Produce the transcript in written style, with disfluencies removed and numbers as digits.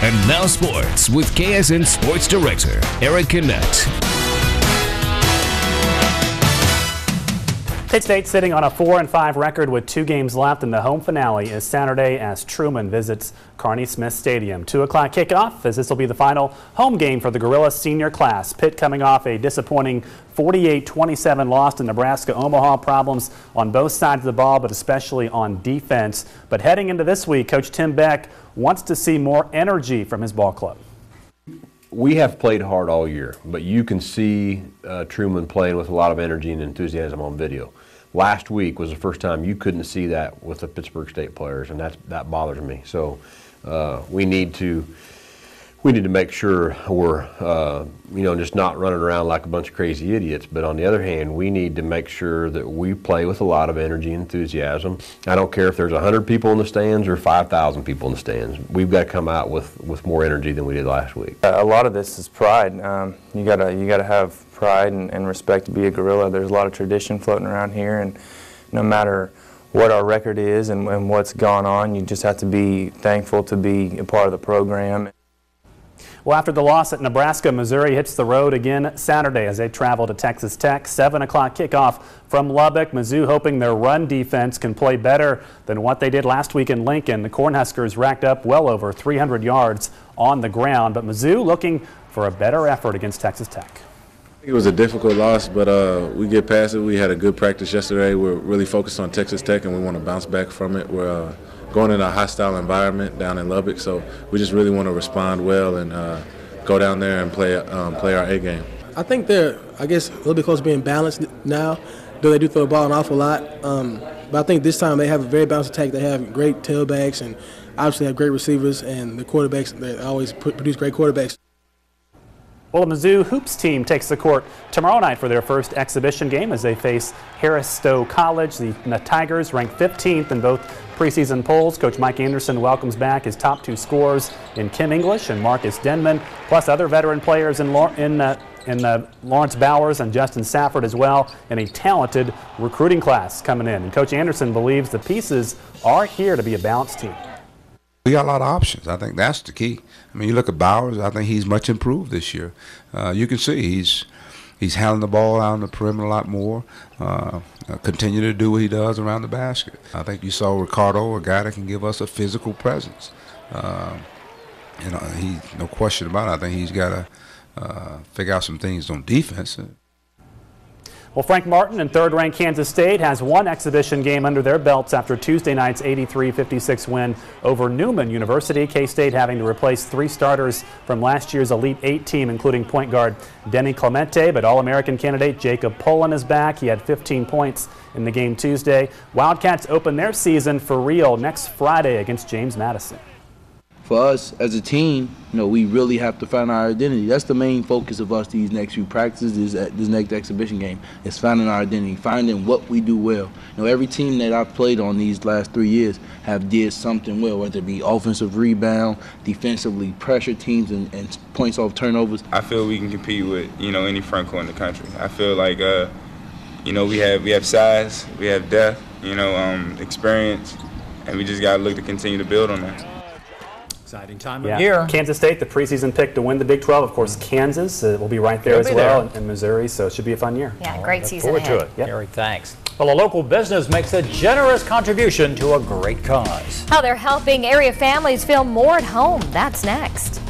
And now sports with KSN Sports Director Eric Connect. Pitt State sitting on a 4-5 record with 2 games left, and the home finale is Saturday as Truman visits Carney Smith Stadium. 2 o'clock kickoff, as this will be the final home game for the Gorillas senior class. Pitt coming off a disappointing 48-27 loss to Nebraska. Omaha, problems on both sides of the ball, but especially on defense. But heading into this week, Coach Tim Beck wants to see more energy from his ball club. We have played hard all year, but you can see Truman playing with a lot of energy and enthusiasm on video. Last week was the first time you couldn't see that with the Pittsburgh State players, and that bothers me. So we need to make sure we're just not running around like a bunch of crazy idiots. But on the other hand, we need to make sure that we play with a lot of energy and enthusiasm. I don't care if there's 100 people in the stands or 5,000 people in the stands. We've got to come out with more energy than we did last week. A lot of this is pride. You gotta have pride and respect to be a Gorilla. There's a lot of tradition floating around here, and no matter what our record is and what's gone on, you just have to be thankful to be a part of the program. Well, after the loss at Nebraska, Missouri hits the road again Saturday as they travel to Texas Tech. 7 o'clock kickoff from Lubbock. Mizzou hoping their run defense can play better than what they did last week in Lincoln. The Cornhuskers racked up well over 300 yards on the ground, but Mizzou looking for a better effort against Texas Tech. It was a difficult loss, but we get past it. We had a good practice yesterday. We're really focused on Texas Tech, and we want to bounce back from it. We're going in a hostile environment down in Lubbock, so we just really want to respond well and go down there and play our A game. I think they're, a little bit close to being balanced now, though they do throw the ball an awful lot. But I think this time they have a very balanced attack. They have great tailbacks and obviously have great receivers, and the quarterbacks, they always produce great quarterbacks. Well, the Mizzou Hoops team takes the court tomorrow night for their first exhibition game as they face Harris Stowe College. The Tigers ranked 15th in both preseason polls. Coach Mike Anderson welcomes back his top 2 scorers in Kim English and Marcus Denman, plus other veteran players in Lawrence Bowers and Justin Safford as well, and a talented recruiting class coming in. And Coach Anderson believes the pieces are here to be a balanced team. We got a lot of options. I think that's the key. I mean, you look at Bowers, I think he's much improved this year. You can see he's handling the ball out on the perimeter a lot more, continue to do what he does around the basket. I think you saw Ricardo, a guy that can give us a physical presence. He, no question about it, I think he's got to figure out some things on defense. Well, Frank Martin and third-ranked Kansas State has one exhibition game under their belts after Tuesday night's 83-56 win over Newman University. K-State having to replace 3 starters from last year's Elite 8 team, including point guard Denny Clemente, but All-American candidate Jacob Pullen is back. He had 15 points in the game Tuesday. Wildcats open their season for real next Friday against James Madison. For us as a team, we really have to find our identity. That's the main focus of us these next few practices, this next exhibition game, is finding our identity, finding what we do well. Every team that I've played on these last 3 years have did something well, whether it be offensive rebound, defensively pressure teams, and points off turnovers. I feel we can compete with any front court in the country. I feel like we have size, we have depth, experience, and we just got to look to continue to build on that. Exciting time of year. Kansas State, the preseason pick to win the Big 12. Of course, Kansas will be right there as well, and Missouri, so it should be a fun year. Yeah, great season ahead. Forward to it. Yep. Gary, thanks. Well, a local business makes a generous contribution to a great cause. How they're helping area families feel more at home. That's next.